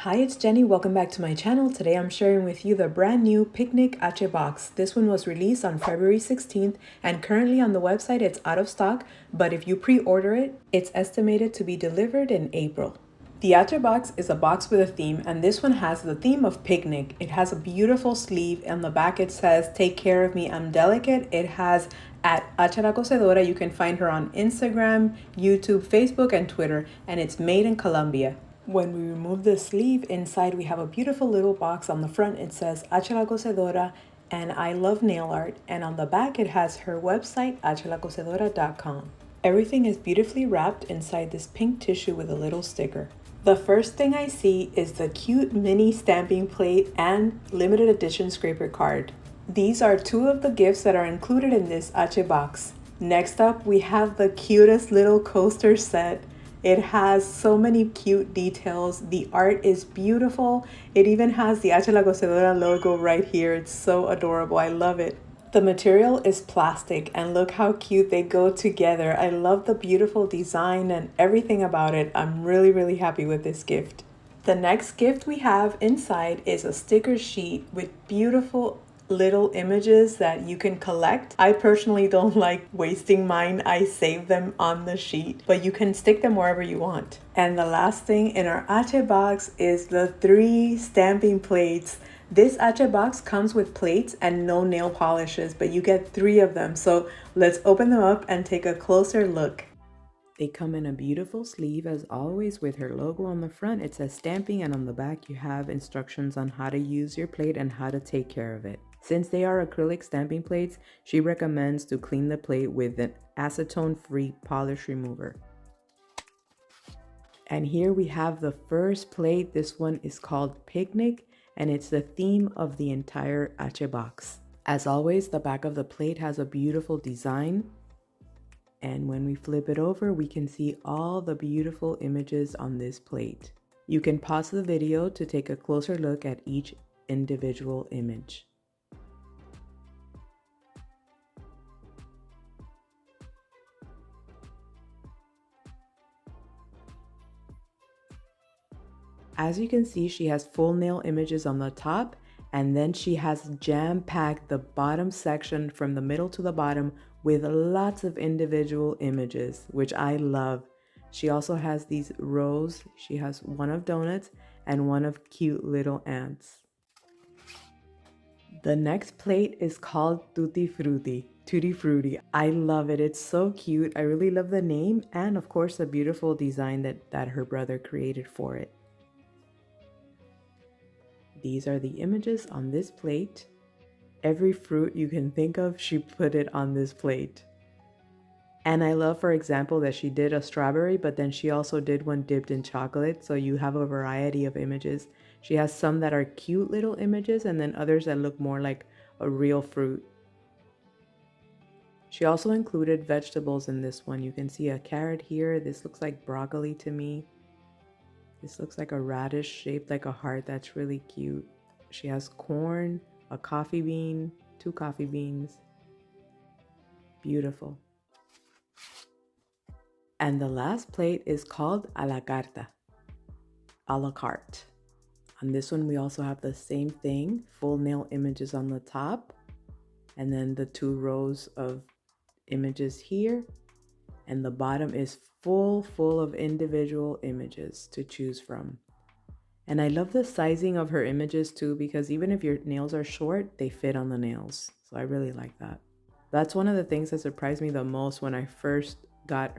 Hi, it's Jenny. Welcome back to my channel. Today I'm sharing with you the brand new Picnic HBox. This one was released on February 16th and currently on the website it's out of stock, but if you pre-order it, it's estimated to be delivered in April. The HBox is a box with a theme, and this one has the theme of picnic. It has a beautiful sleeve. On the back it says, "Take care of me, I'm delicate." It has at Cosedora. You can find her on Instagram, YouTube, Facebook, and Twitter, and it's made in Colombia. When we remove the sleeve, inside we have a beautiful little box. On the front it says Cosedora and I love nail art, and on the back it has her website cosedora.com. Everything is beautifully wrapped inside this pink tissue with a little sticker. The first thing I see is the cute mini stamping plate and limited edition scraper card. These are two of the gifts that are included in this HBox. Next up, we have the cutest little coaster set. It has so many cute details. The art is beautiful. It even has the Cosedora logo right here. It's so adorable. I love it. The material is plastic, and look how cute they go together. I love the beautiful design and everything about it. I'm really happy with this gift. The next gift we have inside is a sticker sheet with beautiful little images that you can collect. I personally don't like wasting mine. I save them on the sheet, but you can stick them wherever you want. And the last thing in our HBox is the 3 stamping plates. This HBox comes with plates and no nail polishes, but you get 3 of them. So let's open them up and take a closer look. They come in a beautiful sleeve as always with her logo on the front. It says stamping, and on the back you have instructions on how to use your plate and how to take care of it. Since they are acrylic stamping plates, she recommends to clean the plate with an acetone-free polish remover. And here we have the first plate. This one is called Picnic, and it's the theme of the entire HBox. As always, the back of the plate has a beautiful design. And when we flip it over, we can see all the beautiful images on this plate. You can pause the video to take a closer look at each individual image. As you can see, she has full nail images on the top, and then she has jam-packed the bottom section from the middle to the bottom with lots of individual images, which I love. She also has these rows. She has one of donuts and one of cute little ants. The next plate is called Tutti Frutti. I love it. It's so cute. I really love the name and of course the beautiful design that her brother created for it. These are the images on this plate. Every fruit you can think of, she put it on this plate. And I love, for example, that she did a strawberry, but then she also did one dipped in chocolate. So you have a variety of images. She has some that are cute little images and then others that look more like a real fruit. She also included vegetables in this one. You can see a carrot here. This looks like broccoli to me. This looks like a radish shaped like a heart. That's really cute. She has corn, a coffee bean, 2 coffee beans. Beautiful. And the last plate is called a la carta, a la carte. On this one, we also have the same thing, full nail images on the top, and then the 2 rows of images here. And the bottom is full of individual images to choose from. And I love the sizing of her images too, because even if your nails are short, they fit on the nails. So I really like that. That's one of the things that surprised me the most when I first got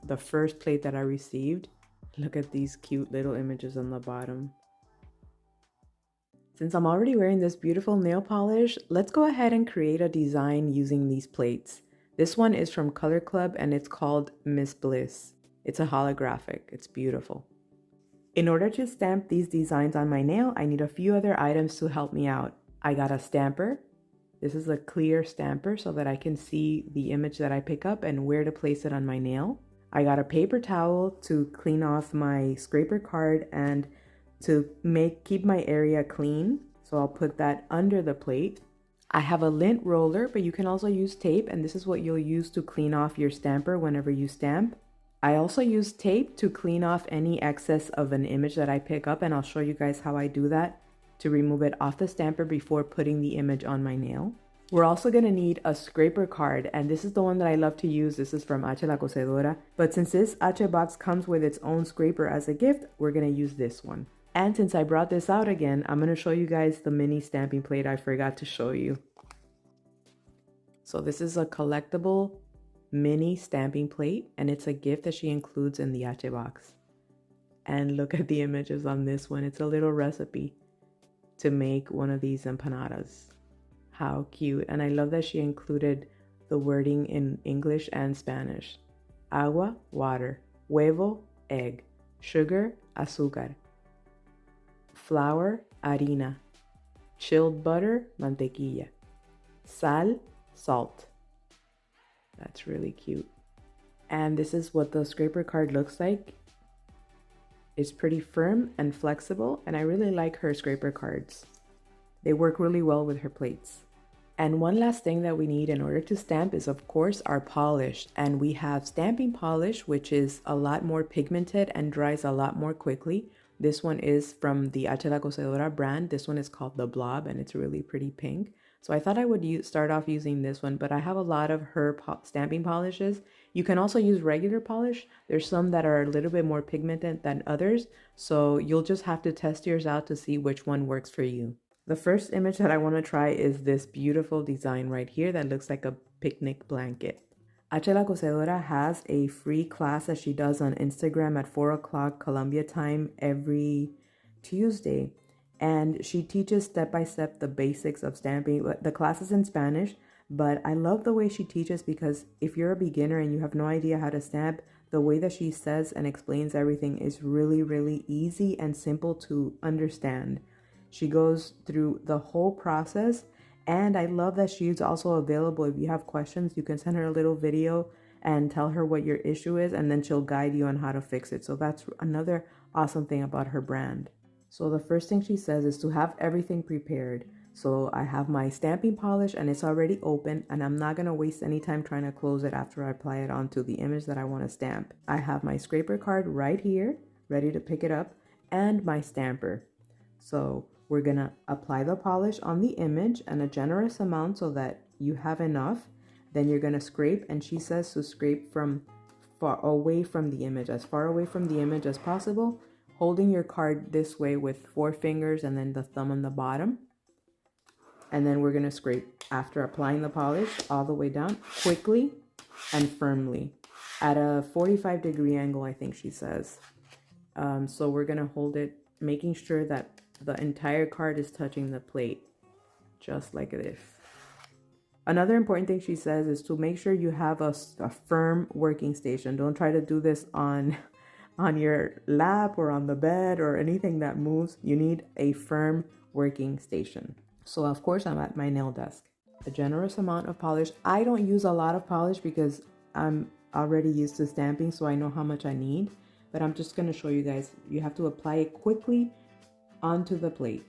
the first plate that I received. Look at these cute little images on the bottom. Since I'm already wearing this beautiful nail polish, let's go ahead and create a design using these plates. This one is from Color Club and it's called Miss Bliss. It's a holographic. It's beautiful. In order to stamp these designs on my nail, I need a few other items to help me out. I got a stamper. This is a clear stamper so that I can see the image that I pick up and where to place it on my nail. I got a paper towel to clean off my scraper card and to keep my area clean. So I'll put that under the plate. I have a lint roller, but you can also use tape, and this is what you'll use to clean off your stamper whenever you stamp. I also use tape to clean off any excess of an image that I pick up, and I'll show you guys how I do that to remove it off the stamper before putting the image on my nail. We're also going to need a scraper card, and this is the one that I love to use. This is from La Cosedora, but since this HBox comes with its own scraper as a gift, we're going to use this one. And since I brought this out again, I'm going to show you guys the mini stamping plate I forgot to show you. So this is a collectible mini stamping plate, and it's a gift that she includes in the HBox. And look at the images on this one. It's a little recipe to make one of these empanadas. How cute. And I love that she included the wording in English and Spanish. Agua, water. Huevo, egg. Sugar, azúcar. Flour, harina. Chilled butter, mantequilla. Sal, salt. That's really cute. And this is what the scraper card looks like. It's pretty firm and flexible, and I really like her scraper cards. They work really well with her plates. And one last thing that we need in order to stamp is, of course, our polish. And we have stamping polish, which is a lot more pigmented and dries a lot more quickly. This one is from the La Cosedora brand. This one is called the Blob, and it's really pretty pink. So I thought I would start off using this one, but I have a lot of her stamping polishes. You can also use regular polish. There's some that are a little bit more pigmented than others, so you'll just have to test yours out to see which one works for you. The first image that I want to try is this beautiful design right here that looks like a picnic blanket. La Cosedora has a free class that she does on Instagram at 4 o'clock Colombia time every Tuesday. And she teaches step-by-step the basics of stamping. The class is in Spanish, but I love the way she teaches because if you're a beginner and you have no idea how to stamp, the way that she says and explains everything is really, really easy and simple to understand. She goes through the whole process, and I love that she's also available. If you have questions, you can send her a little video and tell her what your issue is, and then she'll guide you on how to fix it. So that's another awesome thing about her brand. So the first thing she says is to have everything prepared. So I have my stamping polish and it's already open, and I'm not going to waste any time trying to close it after I apply it onto the image that I want to stamp. I have my scraper card right here, ready to pick it up, and my stamper. So we're going to apply the polish on the image, and a generous amount so that you have enough. Then you're going to scrape, and she says to scrape from far away from the image, as far away from the image as possible, holding your card this way with 4 fingers and then the thumb on the bottom. And then we're going to scrape after applying the polish all the way down quickly and firmly at a 45-degree angle, I think she says. So we're going to hold it, making sure that the entire card is touching the plate, just like this. Another important thing she says is to make sure you have a firm working station. Don't try to do this on your lap or on the bed or anything that moves. You need a firm working station. So of course I'm at my nail desk. A generous amount of polish. I don't use a lot of polish because I'm already used to stamping, so I know how much I need. But I'm just going to show you guys. You have to apply it quickly onto the plate.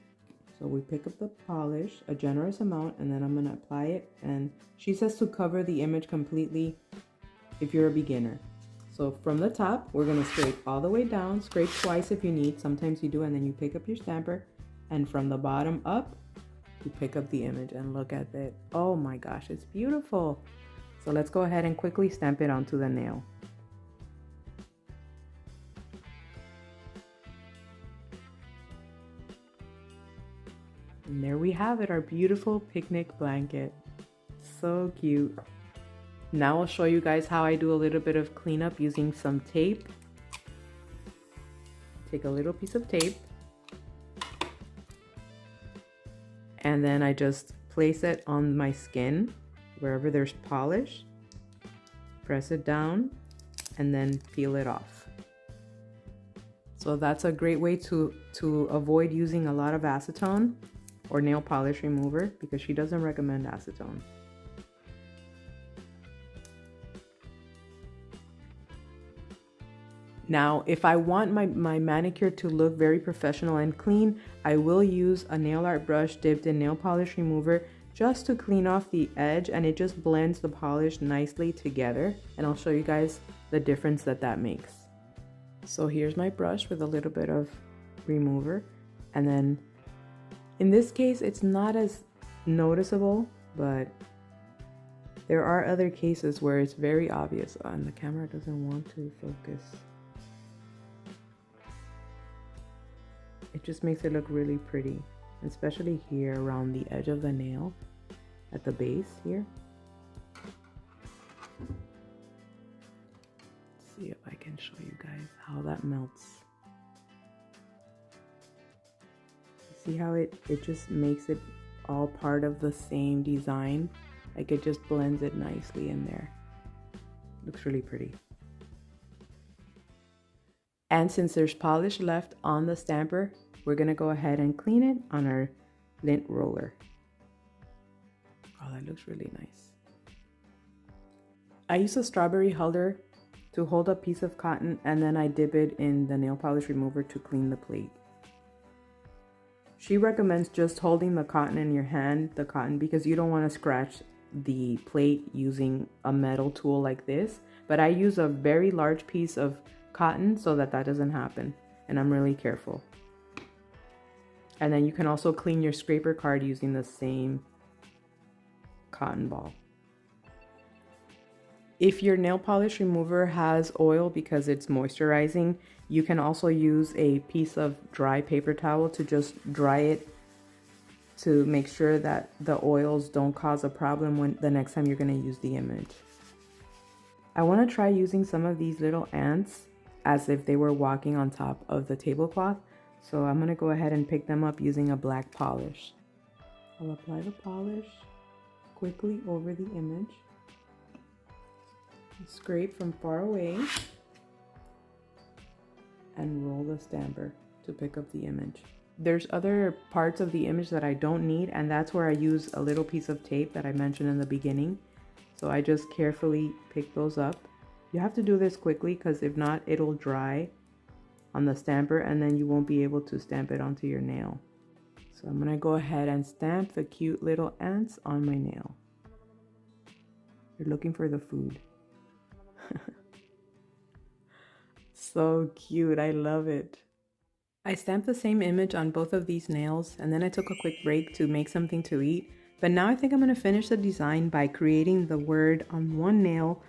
So we pick up the polish, a generous amount, and then I'm going to apply it. And she says to cover the image completely if you're a beginner. So from the top, we're going to scrape all the way down. Scrape twice if you need. Sometimes you do, and then you pick up your stamper. And from the bottom up, you pick up the image and look at it. Oh my gosh, it's beautiful. So let's go ahead and quickly stamp it onto the nail. And there we have it, our beautiful picnic blanket. So cute. Now I'll show you guys how I do a little bit of cleanup using some tape. Take a little piece of tape, and then I just place it on my skin wherever there's polish. Press it down and then peel it off. So that's a great way to avoid using a lot of acetone or nail polish remover, because she doesn't recommend acetone. Now, if I want my manicure to look very professional and clean, I will use a nail art brush dipped in nail polish remover just to clean off the edge, and it just blends the polish nicely together. And I'll show you guys the difference that makes. So here's my brush with a little bit of remover, and then in this case it's not as noticeable, but there are other cases where it's very obvious, and the camera doesn't want to focus. It just makes it look really pretty, especially here around the edge of the nail at the base here. Let's see if I can show you guys how that melts. See how it just makes it all part of the same design? Like it just blends it nicely in there. Looks really pretty. And since there's polish left on the stamper, we're gonna go ahead and clean it on our lint roller. Oh, that looks really nice. I use a strawberry holder to hold a piece of cotton, and then I dip it in the nail polish remover to clean the plate. She recommends just holding the cotton in your hand, because you don't want to scratch the plate using a metal tool like this. But I use a very large piece of cotton so that doesn't happen, and I'm really careful. And then you can also clean your scraper card using the same cotton ball. If your nail polish remover has oil because it's moisturizing, you can also use a piece of dry paper towel to just dry it to make sure that the oils don't cause a problem when the next time you're going to use the image. I want to try using some of these little ants as if they were walking on top of the tablecloth. So I'm going to go ahead and pick them up using a black polish. I'll apply the polish quickly over the image. Scrape from far away and roll the stamper to pick up the image. There's other parts of the image that I don't need, and that's where I use a little piece of tape that I mentioned in the beginning. So I just carefully pick those up. You have to do this quickly because if not, it'll dry on the stamper and then you won't be able to stamp it onto your nail. So I'm gonna go ahead and stamp the cute little ants on my nail. You're looking for the food. So cute, I love it. I stamped the same image on both of these nails, and then I took a quick break to make something to eat. But now I think I'm going to finish the design by creating the word on one nail,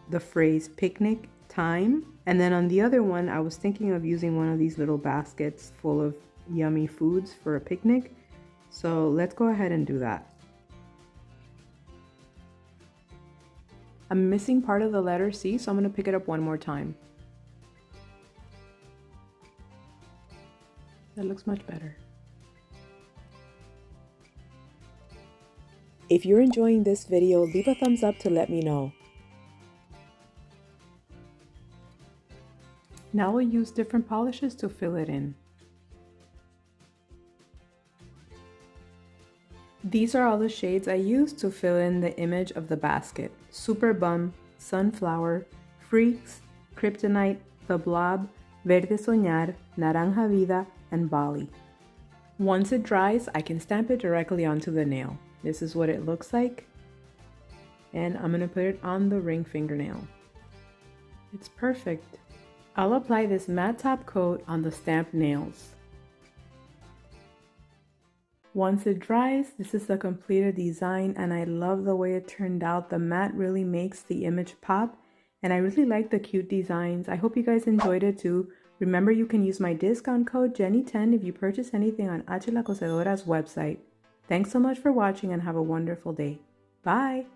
the phrase picnic time, and then on the other one I was thinking of using one of these little baskets full of yummy foods for a picnic. So let's go ahead and do that. I'm missing part of the letter C, so I'm going to pick it up one more time. That looks much better. If you're enjoying this video, leave a thumbs up to let me know. Now we'll use different polishes to fill it in. These are all the shades I used to fill in the image of the basket: Super Bum, Sunflower, Freaks, Kryptonite, The Blob, Verde Soñar, Naranja Vida, and Bali. Once it dries, I can stamp it directly onto the nail. This is what it looks like. And I'm going to put it on the ring fingernail. It's perfect. I'll apply this matte top coat on the stamped nails. Once it dries, this is the completed design, and I love the way it turned out. The matte really makes the image pop, and I really like the cute designs. I hope you guys enjoyed it too. Remember, you can use my discount code Jenny10 if you purchase anything on Cosedora's website. Thanks so much for watching and have a wonderful day. Bye!